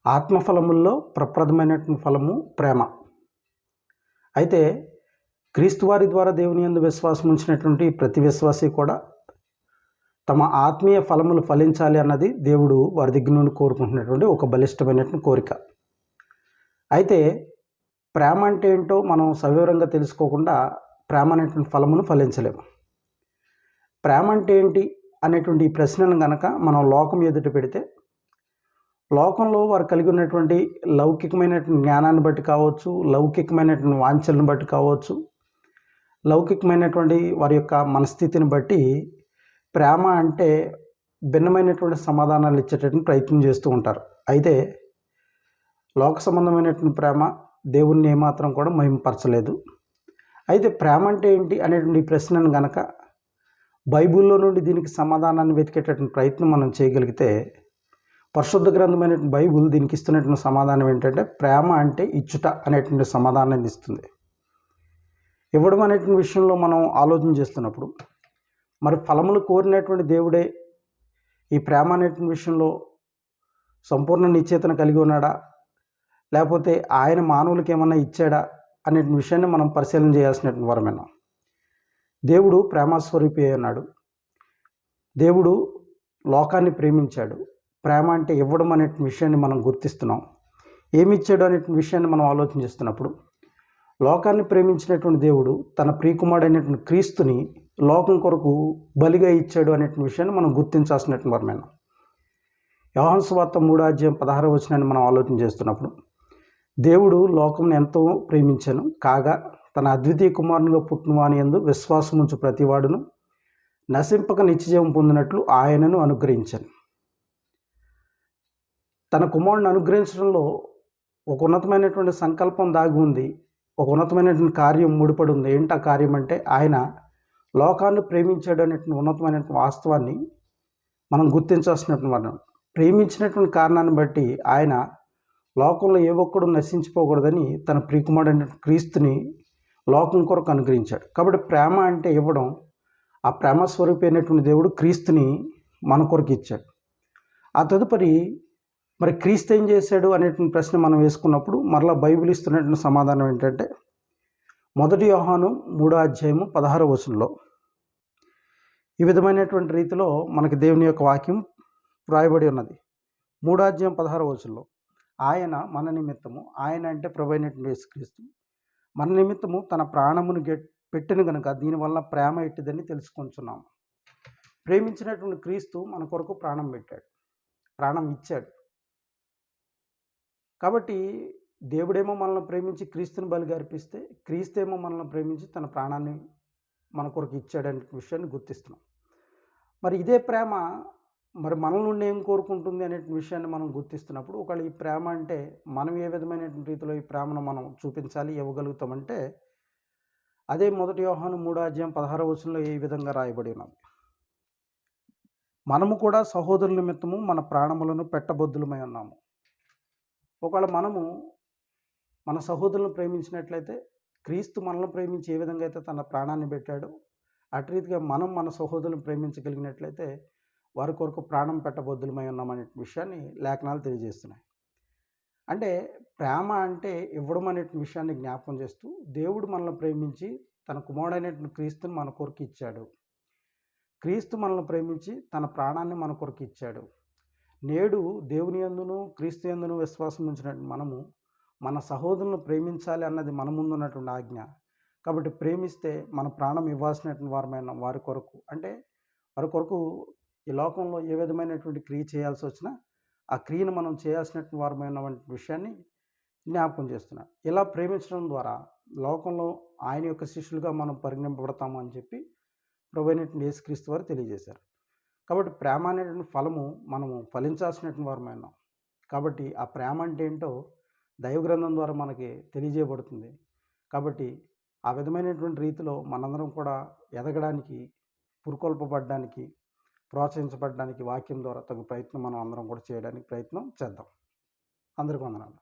ఆత్మఫలముల్లో ప్రప్రథమైనటువంటి ఫలము ప్రేమ. అయితే క్రీస్తువారి ద్వారా దేవుని యందు విశ్వాసం ఉంచినటువంటి ప్రతి విశ్వాసి కూడా తమ ఆత్మీయ ఫలములు ఫలించాలి అన్నది దేవుడు వారి దగ్గర నుండి కోరుకుంటున్నటువంటి ఒక బలిష్టమైనటువంటి కోరిక. అయితే ప్రేమ అంటే ఏంటో మనం సవివరంగా తెలుసుకోకుండా ప్రేమ అనేటువంటి ఫలమును ఫలించలేము. ప్రేమ అంటే ఏంటి అనేటువంటి ఈ ప్రశ్నను కనుక మనం లోకం ఎదుట పెడితే, లోకంలో వారు కలిగి ఉన్నటువంటి లౌకికమైనటువంటి జ్ఞానాన్ని బట్టి కావచ్చు, లౌకికమైనటువంటి వాంఛలను బట్టి కావచ్చు, లౌకికమైనటువంటి వారి యొక్క మనస్థితిని బట్టి ప్రేమ అంటే భిన్నమైనటువంటి సమాధానాలు ఇచ్చేటటువంటి ప్రయత్నం చేస్తూ ఉంటారు. అయితే లోక సంబంధమైనటువంటి ప్రేమ దేవుణ్ణి ఏమాత్రం కూడా మహిమపరచలేదు. అయితే ప్రేమ అంటే ఏంటి అనేటువంటి ప్రశ్నను గనక బైబిల్లో నుండి దీనికి సమాధానాన్ని వెతికేటటువంటి ప్రయత్నం మనం చేయగలిగితే, పరిశుద్ధ గ్రంథమైనటువంటి బైబిల్ దీనికి ఇస్తున్నటువంటి సమాధానం ఏంటంటే, ప్రేమ అంటే ఇచ్చుట అనేటువంటి సమాధానాన్ని ఇస్తుంది. ఇవ్వడం అనేటువంటి విషయంలో మనం ఆలోచన చేస్తున్నప్పుడు, మరి ఫలములు కోరినటువంటి దేవుడే ఈ ప్రేమ అనేటువంటి విషయంలో సంపూర్ణ నిశ్చయతను కలిగి ఉన్నాడా, లేకపోతే ఆయన మానవులకి ఏమన్నా ఇచ్చాడా అనే విషయాన్ని మనం పరిశీలన చేయాల్సినటువంటి వరమేనా. దేవుడు ప్రేమస్వరూపి అన్నాడు. దేవుడు లోకాన్ని ప్రేమించాడు. ప్రేమ అంటే ఇవ్వడం అనే విషయాన్ని మనం గుర్తిస్తున్నాం. ఏమి ఇచ్చాడు అనే విషయాన్ని మనం ఆలోచన చేస్తున్నప్పుడు, లోకాన్ని ప్రేమించినటువంటి దేవుడు తన ప్రియకుమారుడైనటువంటి క్రీస్తుని లోకం కొరకు బలిగా ఇచ్చాడు అనే విషయాన్ని మనం గుర్తించాల్సినటువంటి వరమేనా. యోహాను సువార్త 3:16 మనం ఆలోచన చేస్తున్నప్పుడు, దేవుడు లోకం ఎంతో ప్రేమించాను, కాగా తన అద్వితీయ కుమారునిగా పుట్టిన వాని యందు విశ్వాసం ఉంచు ప్రతివాడును నశింపక నిత్యజీవం పొందినట్లు ఆయనను అనుగ్రహించాను. తన కుమారుని అనుగ్రహించడంలో ఒక ఉన్నతమైనటువంటి సంకల్పం దాగి ఉంది, ఒక ఉన్నతమైనటువంటి కార్యం ముడిపడి ఉంది. ఏంటి ఆ కార్యం అంటే, ఆయన లోకాన్ని ప్రేమించాడు అనేటువంటి ఉన్నతమైనటువంటి వాస్తవాన్ని మనం గుర్తించాల్సినటువంటి మనం. ప్రేమించినటువంటి కారణాన్ని బట్టి ఆయన లోకంలో ఏ ఒక్కడు నశించిపోకూడదని తన ప్రియకుమారుడైన క్రీస్తుని లోకం కొరకు అనుగ్రహించాడు. కాబట్టి ప్రేమ అంటే ఇవ్వడం. ఆ ప్రేమ స్వరూపి అయినటువంటి దేవుడు క్రీస్తుని మన కొరకు ఇచ్చాడు. ఆ తదుపరి మరి క్రీస్తు ఏం చేశాడు అనేటువంటి ప్రశ్న మనం వేసుకున్నప్పుడు, మరలా బైబిల్ ఇస్తున్నటువంటి సమాధానం ఏంటంటే, 1 యోహాను 3:16 ఈ విధమైనటువంటి రీతిలో మనకి దేవుని యొక్క వాక్యం వ్రాయబడి ఉన్నది. 3:16 ఆయన మన నిమిత్తము, ఆయన అంటే ప్రభువైనటువంటి యేసుక్రీస్తు మన నిమిత్తము తన ప్రాణమును పెట్టిన గనుక దీనివల్ల ప్రేమ ఎట్టిదని తెలుసుకుంటున్నాము. ప్రేమించినటువంటి క్రీస్తు మన కొరకు ప్రాణం పెట్టాడు, ప్రాణం ఇచ్చాడు. కాబట్టి దేవుడేమో మనల్ని ప్రేమించి క్రీస్తుని బలిగా అర్పిస్తే, క్రీస్తు ఏమో మనల్ని ప్రేమించి తన ప్రాణాన్ని మన కొరకు ఇచ్చాడనే విషయాన్ని గుర్తిస్తున్నాం. మరి ఇదే ప్రేమ మరి మన నుండి ఏం కోరుకుంటుంది అనే విషయాన్ని మనం గుర్తిస్తున్నప్పుడు, ఒకవేళ ఈ ప్రేమ అంటే మనం ఏ విధమైనటువంటి రీతిలో ఈ ప్రేమను మనం చూపించాలి, ఇవ్వగలుగుతామంటే, అదే 1 యోహాను 3:16 ఈ విధంగా రాయబడి ఉన్నది. మనము కూడా సహోదరుల నిమిత్తము మన ప్రాణములను పెట్టబద్దులమై ఉన్నాము. ఒకవేళ మనము మన సహోదరులను ప్రేమించినట్లయితే, క్రీస్తు మనల్ని ప్రేమించి ఏ విధంగా అయితే తన ప్రాణాన్ని పెట్టాడో, అటు రీతిగా మనం మన సహోదరులను ప్రేమించగలిగినట్లయితే వారి కొరకు ప్రాణం పెట్టబద్దులమై ఉన్నామనే విషయాన్ని లేఖనాలు తెలియజేస్తున్నాయి. అంటే ప్రేమ అంటే ఇవ్వడం అనే విషయాన్ని జ్ఞాపకం చేస్తూ, దేవుడు మనల్ని ప్రేమించి తన కుమారుడైనటువంటి క్రీస్తుని మన కొరకు ఇచ్చాడు. క్రీస్తు మనల్ని ప్రేమించి తన ప్రాణాన్ని మన కొరకు ఇచ్చాడు. నేడు దేవుని యందును క్రీస్తు యందును విశ్వాసం ఉంచినట్టు మనము మన సహోదరులను ప్రేమించాలి అన్నది మన ముందున్నటువంటి ఆజ్ఞ. కాబట్టి ప్రేమిస్తే మన ప్రాణం ఇవ్వాల్సినటువంటి వారమైన వారి కొరకు, అంటే వారి కొరకు ఈ లోకంలో ఏ విధమైనటువంటి క్రియ చేయాల్సి వచ్చినా ఆ క్రియను మనం చేయాల్సినటువంటి వారమైన విషయాన్ని జ్ఞాపకం చేస్తున్నాడు. ఇలా ప్రేమించడం ద్వారా లోకంలో ఆయన యొక్క శిష్యులుగా మనం పరిగణింపబడతాము అని చెప్పి ప్రభువైనటువంటి యేసుక్రీస్తు వారు తెలియజేశారు. కాబట్టి ప్రేమ అనేటువంటి ఫలము మనము ఫలించాల్సినటువంటి వారమైనాం. కాబట్టి ఆ ప్రేమ అంటే ఏంటో దైవ గ్రంథం ద్వారా మనకి తెలియజేయబడుతుంది. కాబట్టి ఆ విధమైనటువంటి రీతిలో మనందరం కూడా ఎదగడానికి, పురుకొల్పబడడానికి, ప్రోత్సహించబడడానికి వాక్యం ద్వారా తగు ప్రయత్నం మనం అందరం కూడా చేయడానికి ప్రయత్నం చేద్దాం. అందరికీ వందనాలు.